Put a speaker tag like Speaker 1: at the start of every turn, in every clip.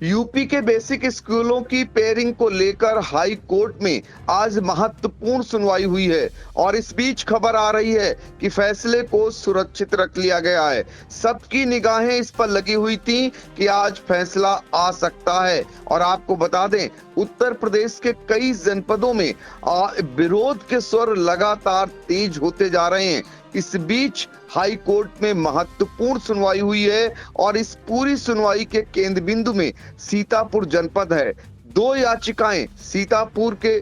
Speaker 1: UP के basic स्कूलों की पेयरिंग को लेकर हाई कोर्ट में आज महत्वपूर्ण सुनवाई हुई है और इस बीच खबर आ रही है कि फैसले को सुरक्षित रख लिया गया है। सबकी निगाहें इस पर लगी हुई थी कि आज फैसला आ सकता है और आपको बता दें, उत्तर प्रदेश के कई जनपदों में विरोध के स्वर लगातार तेज होते जा रहे हैं। इस बीच हाई कोर्ट में महत्वपूर्ण सुनवाई हुई है और इस पूरी सुनवाई के केंद्र बिंदु में सीतापुर जनपद है। दो याचिकाएं सीतापुर के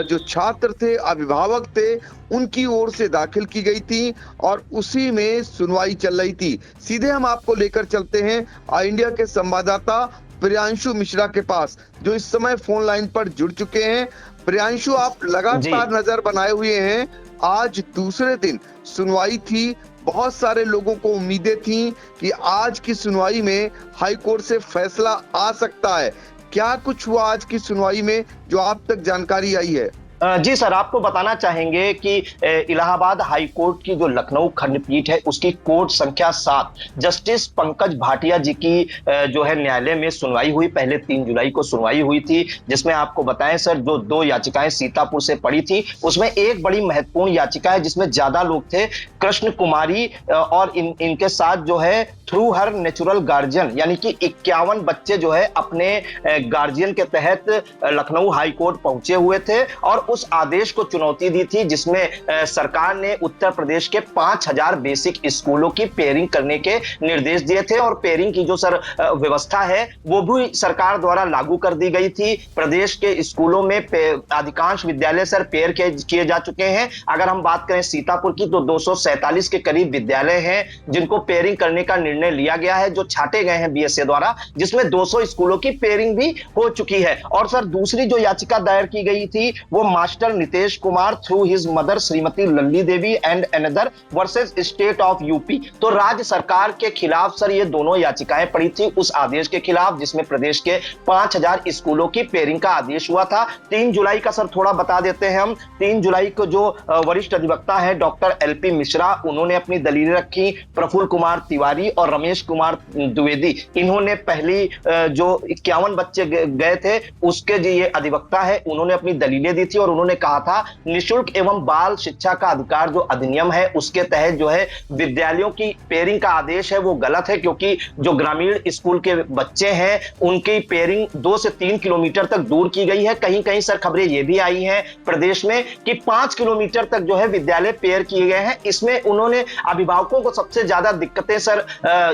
Speaker 1: जो छात्र थे, अभिभावक थे, उनकी ओर से दाखिल की गई थी और उसी में सुनवाई चल रही थी। सीधे हम आपको लेकर चलते हैं इंडिया के संवाददाता प्रियांशु मिश्रा के पास, जो इस समय फोन लाइन पर जुड़ चुके हैं। प्रियांशु, आप लगातार नजर बनाए हुए हैं। आज दूसरे दिन सुनवाई थी, बहुत सारे लोगों को उम्मीदें थी कि आज की सुनवाई में हाई कोर्ट से फैसला आ सकता है। क्या कुछ हुआ आज की सुनवाई में जो आप तक जानकारी आई है?
Speaker 2: जी सर, आपको बताना चाहेंगे कि इलाहाबाद हाई कोर्ट की जो लखनऊ खंडपीठ है उसकी कोर्ट संख्या 7 जस्टिस पंकज भाटिया जी की जो है न्यायालय में सुनवाई हुई। पहले 3 जुलाई को सुनवाई हुई थी, जिसमें आपको बताएं सर, जो 2 याचिकाएं सीतापुर से पड़ी थी उसमें एक बड़ी महत्वपूर्ण याचिका है जिसमें ज्यादा लोग थे, कृष्ण कुमारी और इनके साथ जो है थ्रू हर नेचुरल गार्जियन, यानी कि 51 बच्चे जो है अपने गार्जियन के तहत लखनऊ हाई कोर्ट पहुंचे हुए थे और उस आदेश को चुनौती दी थी जिसमें सरकार ने उत्तर प्रदेश के 5000 बेसिक स्कूलों की पेयरिंग करने के निर्देश दिए थे और पेयरिंग की जो सर व्यवस्था है वो भी सरकार द्वारा लागू कर दी गई थी। प्रदेश के स्कूलों में अधिकांश विद्यालय सर पेयर किए जा चुके हैं। अगर हम बात करें सीतापुर की तो 247 के करीब विद्यालय हैं जिनको पेयरिंग करने का निर्णय लिया गया है, जो छांटे गए हैं बीएसए द्वारा, जिसमें 200 स्कूलों की पेयरिंग भी हो चुकी है। और सर दूसरी जो याचिका दायर की गई थी वो master Nitesh Kumar through his mother Shrimati Lalli Devi and another versus state of UP. तो राज्य सरकार के खिलाफ सर ये दोनों याचिकाएं पड़ी थी उस आदेश के खिलाफ जिसमें प्रदेश के 5000 स्कूलों की पेयरिंग का आदेश हुआ था। 3 जुलाई का सर थोड़ा बता देते हैं हम। 3 जुलाई को जो वरिष्ठ अधिवक्ता है डॉक्टर एलपी मिश्रा, उन्होंने अपनी दलीलें रखी। प्रफुल्ल कुमार तिवारी और रमेश कुमार द्विवेदी, इन्होंने पहली जो 51 बच्चे गए थे उसके जो ये अधिवक्ता है, उन्होंने अपनी दलीलें दी थी और उन्होंने कहा था निःशुल्क एवं बाल शिक्षा का अधिकार जो अधिनियम है उसके तहत जो है विद्यालयों की पेयरिंग का आदेश है वो गलत है, क्योंकि जो ग्रामीण स्कूल के बच्चे हैं उनकी पेयरिंग 2 से 3 किलोमीटर तक दूर की गई है। कहीं कहीं सर खबरें ये भी आई हैं प्रदेश में कि 5 किलोमीटर तक जो है विद्यालय पेयर किए गए हैं। इसमें उन्होंने अभिभावकों को सबसे ज्यादा दिक्कतें सर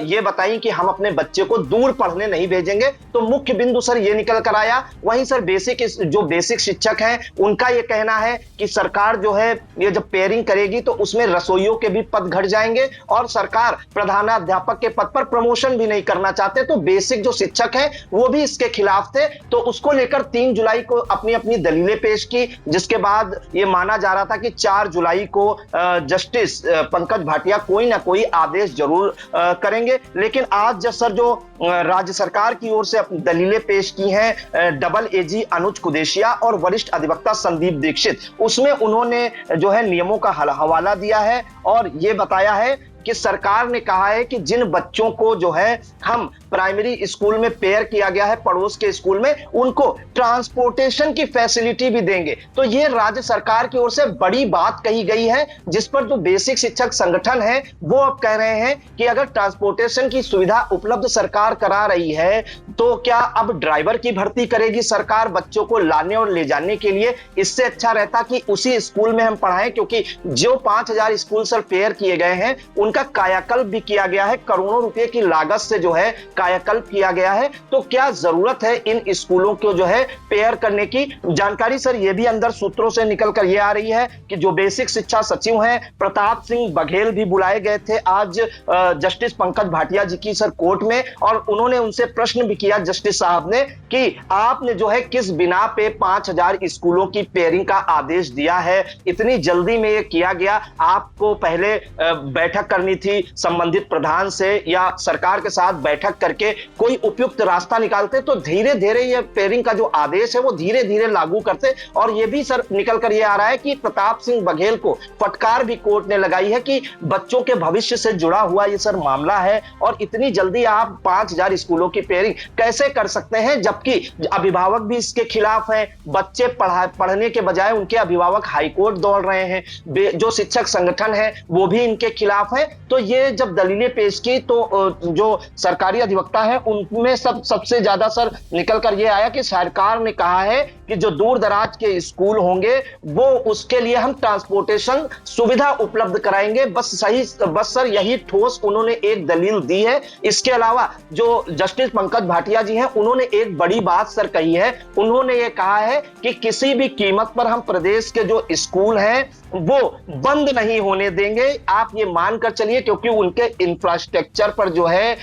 Speaker 2: ये बताई कि हम अपने बच्चे को दूर पढ़ने नहीं भेजेंगे। तो मुख्य बिंदु सर ये निकल कर आया। वहीं सर बेसिक शिक्षक हैं उनका ये कहना है कि सरकार जो है ये जब पेयरिंग करेगी तो उसमें रसोइयों के भी पद घट जाएंगे और सरकार प्रधानाध्यापक के पद पर प्रमोशन भी नहीं करना चाहते। तो बेसिक जो शिक्षक हैं वो भी इसके खिलाफ थे। तो उसको लेकर 3 जुलाई को अपनी अपनी दलीलें पेश की, जिसके बाद ये माना जा रहा था कि 4 जुलाई को जस्टिस पंकज भाटिया कोई ना कोई आदेश जरूर करेंगे। लेकिन आज जब सर जो राज्य सरकार की ओर से अपनी दलीलें पेश की हैं डबल एजी अनुज कुदेशिया और वरिष्ठ अधिवक्ता संदीप दीक्षित, उसमें उन्होंने जो है नियमों का हवाला दिया है और यह बताया है कि सरकार ने कहा है कि जिन बच्चों को जो है हम प्राइमरी स्कूल में पेयर किया गया है पड़ोस के स्कूल में, उनको ट्रांसपोर्टेशन की फैसिलिटी भी देंगे। तो ये राज्य सरकार की ओर से बड़ी बात कही गई है, जिस पर जो बेसिक शिक्षक संगठन है वो अब कह रहे हैं कि अगर ट्रांसपोर्टेशन की सुविधा उपलब्ध सरकार करा रही है तो क्या अब ड्राइवर की भर्ती करेगी सरकार बच्चों को लाने और ले जाने के लिए? इससे अच्छा रहता कि उसी स्कूल में हम पढ़ाएं, क्योंकि जो 5000 स्कूल सर पेयर किए गए हैं उनका कायाकल्प भी किया गया है, करोड़ों रुपए की लागत से जो है कायाकल्प किया गया है। तो क्या जरूरत है इन स्कूलों को जो है पेयर करने की? जानकारी सर ये भी अंदर सूत्रों से निकल कर ये आ रही है कि जो बेसिक शिक्षा सचिव हैं प्रताप सिंह बघेल भी बुलाए गए थे आज जस्टिस पंकज भाटिया जी की सर कोर्ट में, और उन्होंने उनसे प्रश्न भी किया जस्टिस साहब ने कि आपने जो है किस बिना पे 5000 स्कूलों की पेयरिंग का आदेश दिया है, इतनी जल्दी में ये किया गया, आपको पहले बैठक करनी थी संबंधित प्रधान से या सरकार के साथ बैठक करके कोई उपयुक्त रास्ता निकालते तो धीरे धीरे ये पेयरिंग का जो आदेश है वो धीरे धीरे लागू करते। और ये भी सर निकल कर ये आ रहा है कि प्रताप सिंह बघेल को फटकार भी कोर्ट ने लगाई है कि बच्चों के भविष्य से जुड़ा हुआ ये सर मामला है और इतनी जल्दी आप 5000 स्कूलों की पेयरिंग कैसे कर सकते हैं, जबकि अभिभावक भी इसके खिलाफ हैं। बच्चे पढ़ने के बजाय उनके अभिभावक हाईकोर्ट दौड़ रहे हैं। जो शिक्षक संगठन है वो भी इनके खिलाफ है। तो ये जब दलीलें पेश की तो जो सरकारी अधिवक्ता है उनमें सबसे ज्यादा सर निकल कर ये आया कि सरकार ने कहा है कि जो दूर दराज के स्कूल होंगे वो उसके लिए हम ट्रांसपोर्टेशन सुविधा उपलब्ध कराएंगे। बस सर यही ठोस उन्होंने एक दलील दी है। इसके अलावा जो जस्टिस पंकज भाटिया जी हैं उन्होंने एक बड़ी बात सर कही है। उन्होंने ये कहा है कि किसी भी कीमत पर हम प्रदेश के जो स्कूल हैं वो बंद नहीं होने देंगे। आप ये मानकर चलिए, क्योंकि उनके इंफ्रास्ट्रक्चर पर जो है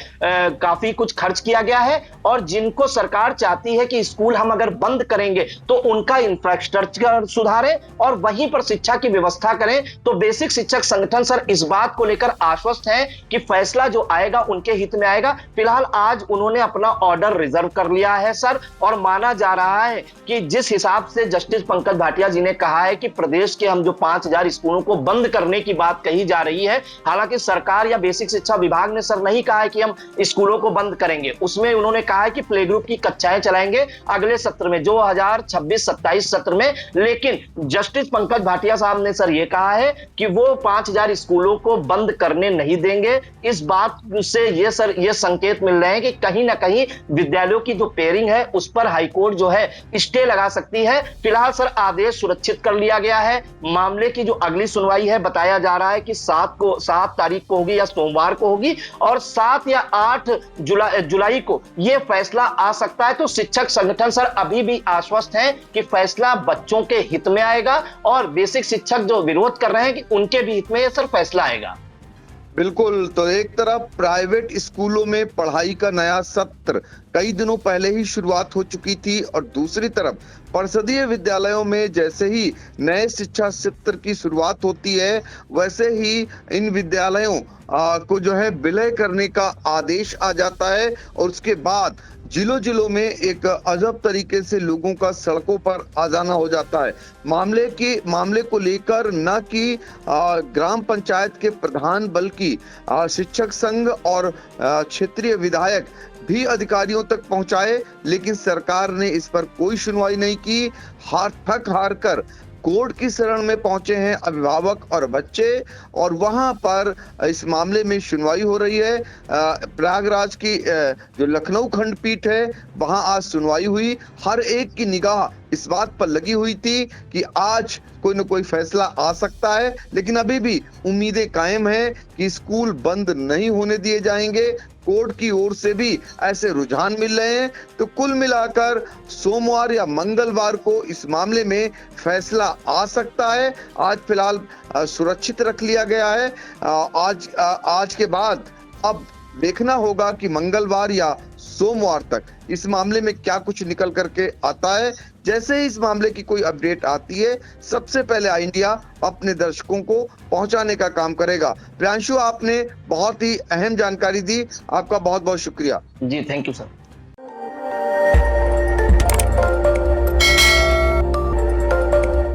Speaker 2: काफी कुछ खर्च किया गया है, और जिनको सरकार चाहती है कि स्कूल हम अगर बंद करेंगे तो उनका इंफ्रास्ट्रक्चर सुधारें और वहीं पर शिक्षा की व्यवस्था करें। तो बेसिक शिक्षक संगठन सर इस बात को लेकर आश्वस्त है कि फैसला जो आएगा उनके हित में आएगा। फिलहाल आज उन्होंने अपना ऑर्डर रिजर्व कर लिया है सर, और माना जा रहा है कि जिस हिसाब से जस्टिस पंकज भाटिया जी ने कहा है कि प्रदेश के हम जो 5000 स्कूलों को बंद करने की बात कही जा रही है, हालांकि सरकार या बेसिक शिक्षा विभाग ने सर नहीं कहा है कि हम स्कूलों को बंद करेंगे। उसमें उन्होंने कहा है कि प्ले ग्रुप की कक्षाएं चलाएंगे अगले सत्र में, 2026-27 सत्र में। लेकिन जस्टिस पंकज भाटिया साहब ने सर यह कहा है कि वो 5000 स्कूलों को बंद करने नहीं देंगे। इस बात से ये संकेत मिल रहे हैं कि कहीं ना कहीं विद्यालयों की जो पेयरिंग है उस पर हाईकोर्ट जो है स्टे लगा सकती है। फिलहाल सर आदेश सुरक्षित कर लिया गया है। मामले की जो अगली सुनवाई है बताया जा रहा है कि 7 तारीख को होगी या सोमवार को होगी, और 7 या 8 जुलाई को यह फैसला आ सकता है। तो शिक्षक संगठन सर अभी भी आश्वस्त हैं कि फैसला बच्चों के हित में आएगा, और बेसिक शिक्षक जो विरोध कर रहे हैं कि उनके भी हित में यह सर फैसला आएगा।
Speaker 1: बिल्कुल। तो एक तरफ प्राइवेट स्कूलों में पढ़ाई का नया सत्र कई दिनों पहले ही शुरुआत हो चुकी थी, और दूसरी तरफ परिषदीय विद्यालयों में जैसे ही नए शिक्षा सत्र की शुरुआत होती है वैसे ही इन विद्यालयों को जो है विलय करने का आदेश आ जाता है, और उसके बाद जिलों में एक अजब तरीके से लोगों का सड़कों पर आ जाना हो जाता है। मामले को लेकर न कि ग्राम पंचायत के प्रधान बल्कि शिक्षक संघ और क्षेत्रीय विधायक भी अधिकारियों तक पहुंचाए, लेकिन सरकार ने इस पर कोई सुनवाई नहीं की। थक हार कर कोर्ट की शरण में पहुंचे हैं अभिभावक और बच्चे, और वहां पर इस मामले में सुनवाई हो रही है। प्रयागराज की जो लखनऊ खंडपीठ है वहां आज सुनवाई हुई। हर एक की निगाह इस बात पर लगी हुई थी कि आज कोई न कोई फैसला आ सकता है, लेकिन अभी भी उम्मीदें कायम हैं कि स्कूल बंद नहीं होने दिए जाएंगे। कोर्ट की ओर से भी ऐसे रुझान मिल रहे हैं। तो कुल मिलाकर सोमवार या मंगलवार को इस मामले में फैसला आ सकता है। आज फिलहाल सुरक्षित रख लिया गया है। आज के बाद अब देखना होगा कि मंगलवार या सोमवार तक इस मामले में क्या कुछ निकल करके आता है। जैसे ही इस मामले की कोई अपडेट आती है सबसे पहले आई इंडिया अपने दर्शकों को पहुंचाने का काम करेगा। प्रियांशु, आपने बहुत ही अहम जानकारी दी, आपका बहुत बहुत शुक्रिया।
Speaker 2: जी, थैंक यू सर।